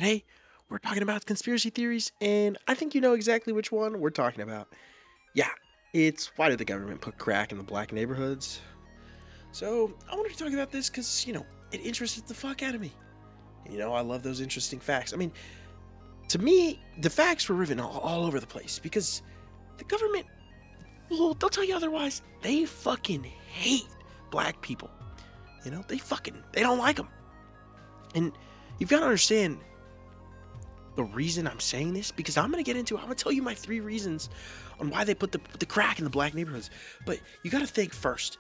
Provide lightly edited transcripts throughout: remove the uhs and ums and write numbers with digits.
Today, we're talking about conspiracy theories, and I think you know exactly which one we're talking about. Yeah, it's why did the government put crack in the black neighborhoods? So, I wanted to talk about this because, it interested the fuck out of me. I love those interesting facts. I mean, to me, the facts were written all over the place because the government, well, they'll tell you otherwise. They fucking hate black people. They don't like them. And you've got to understand the reason I'm saying this, because I'm going to tell you my 3 reasons on why they put the crack in the black neighborhoods. But you got to think first,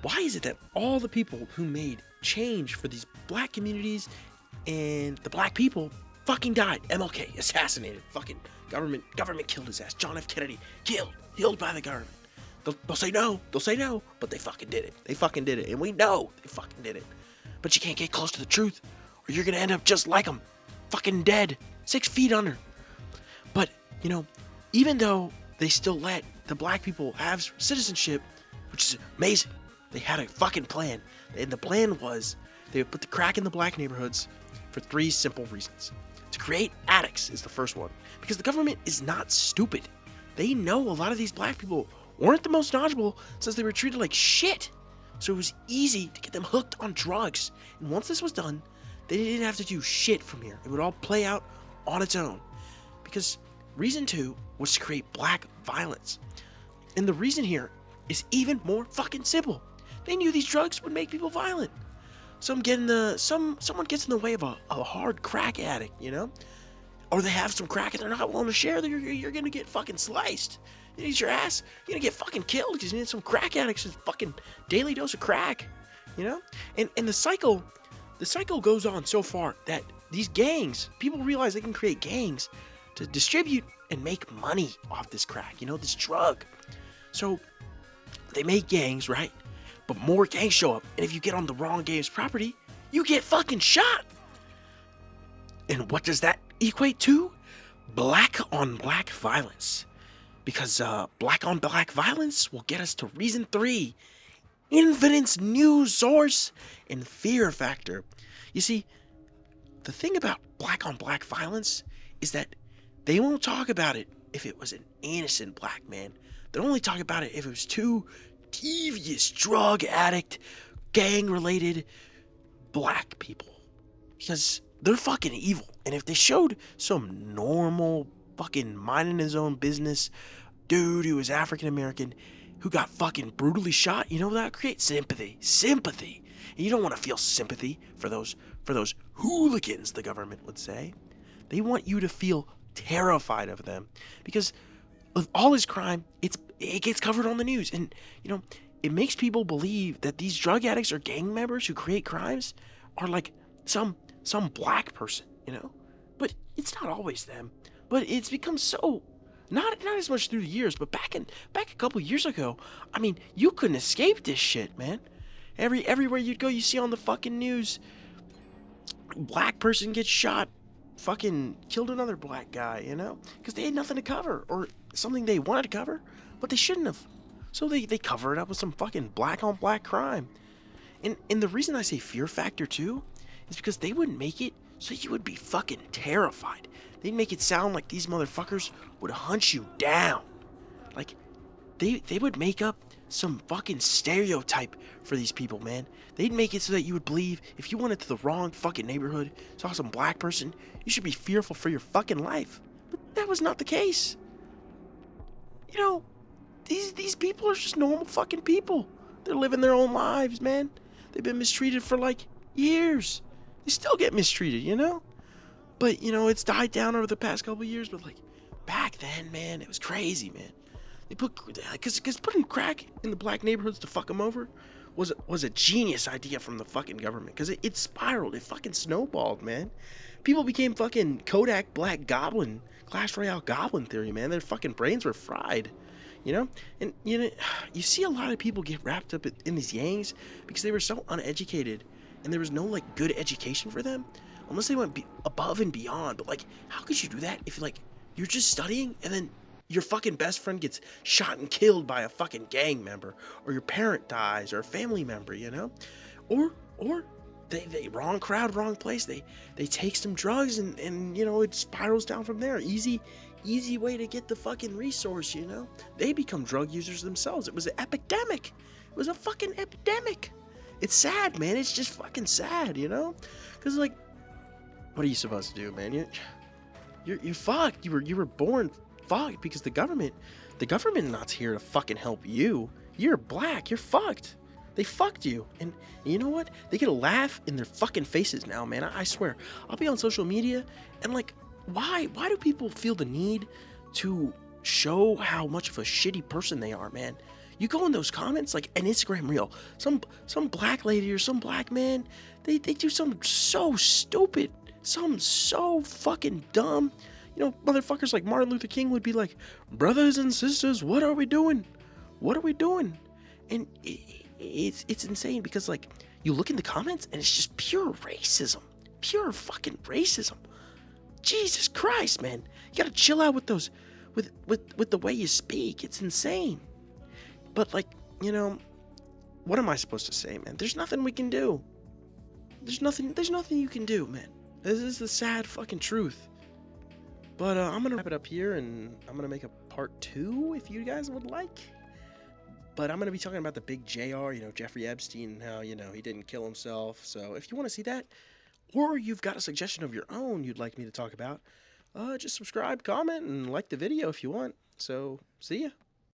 why is it that all the people who made change for these black communities and the black people fucking died? MLK assassinated, fucking government killed his ass. John F. Kennedy killed by the government. They'll say no, but they fucking did it, and we know they fucking did it. But you can't get close to the truth, or you're gonna end up just like them, fucking dead, 6 feet under. But even though they still let the black people have citizenship, which is amazing, they had a fucking plan, and the plan was they would put the crack in the black neighborhoods for 3 simple reasons. To create addicts is the first one, because the government is not stupid. They know a lot of these black people weren't the most knowledgeable since they were treated like shit. So it was easy to get them hooked on drugs. And once this was done, they didn't have to do shit from here. It would all play out on its own. Because reason 2 was to create black violence. And the reason here is even more fucking simple. They knew these drugs would make people violent. Someone gets in the way of a hard crack addict, Or they have some crack and they're not willing to share, you're gonna get fucking sliced. You need your ass, you're gonna get fucking killed because you need some crack addicts' fucking daily dose of crack, And the cycle goes on so far that these gangs, people realize they can create gangs to distribute and make money off this crack, this drug. So they make gangs, right? But more gangs show up, and if you get on the wrong gang's property, you get fucking shot. And what does that equate to? Black on black violence. Because black on black violence will get us to reason 3. Infinite's news source and fear factor. You see, the thing about black on black violence is that they won't talk about it if it was an innocent black man. They'll only talk about it if it was 2 devious drug addict, gang related black people. Because they're fucking evil. And if they showed some normal fucking minding his own business dude who was African American who got fucking brutally shot, that creates sympathy. And you don't want to feel sympathy for those hooligans, the government would say. They want you to feel terrified of them because of all his crime, it gets covered on the news, and it makes people believe that these drug addicts or gang members who create crimes are like some black person, but it's not always them. But it's become so not as much through the years, but back a couple years ago, I mean, you couldn't escape this shit, man. Everywhere you'd go, you see on the fucking news, black person gets shot, fucking killed another black guy, because they had nothing to cover, or something they wanted to cover, but they shouldn't have. So they cover it up with some fucking black on black crime. And the reason I say fear factor too is because they wouldn't make it so you would be fucking terrified. They'd make it sound like these motherfuckers would hunt you down. Like they would make up some fucking stereotype for these people, man. They'd make it so that you would believe if you went into the wrong fucking neighborhood, saw some black person, you should be fearful for your fucking life. But that was not the case. These people are just normal fucking people. They're living their own lives, man. They've been mistreated for like years. They still get mistreated, But it's died down over the past couple years. But like back then, man, it was crazy, man. They because putting crack in the black neighborhoods to fuck them over was a genius idea from the fucking government, because it spiraled, it fucking snowballed, man. People became fucking Kodak Black Goblin, Clash Royale Goblin theory, man. Their fucking brains were fried, and you see a lot of people get wrapped up in these gangs because they were so uneducated, and there was no like good education for them unless they went above and beyond. But like, how could you do that if you're just studying and then your fucking best friend gets shot and killed by a fucking gang member, or your parent dies, or a family member, or they wrong crowd, wrong place. They take some drugs and you know, it spirals down from there. Easy way to get the fucking resource, you know? They become drug users themselves. It was an epidemic. It was a fucking epidemic. It's sad, man. It's just fucking sad, you know? Cuz like, what are you supposed to do, man? You're fucked. You were born fucked because the government not here to fucking help you. You're black. You're fucked. They fucked you. And you know what? They get a laugh in their fucking faces now, man. I swear. I'll be on social media and like, why do people feel the need to show how much of a shitty person they are, man? You go in those comments, like an Instagram reel, some black lady or some black man, they do something so stupid, something so fucking dumb. You know, motherfuckers like Martin Luther King would be like, brothers and sisters, what are we doing? What are we doing? And it's insane because like you look in the comments and it's just pure racism, pure fucking racism. Jesus Christ, man, you gotta chill out with those, with the way you speak. It's insane. But like, you know, what am I supposed to say, man? There's nothing we can do. There's nothing you can do, man. This is the sad fucking truth. But I'm gonna wrap it up here, and I'm gonna make a part 2 if you guys would like. But I'm gonna be talking about the big JR, you know, Jeffrey Epstein, and how, you know, he didn't kill himself. So if you want to see that, or you've got a suggestion of your own you'd like me to talk about, just subscribe, comment, and like the video if you want. So, see ya.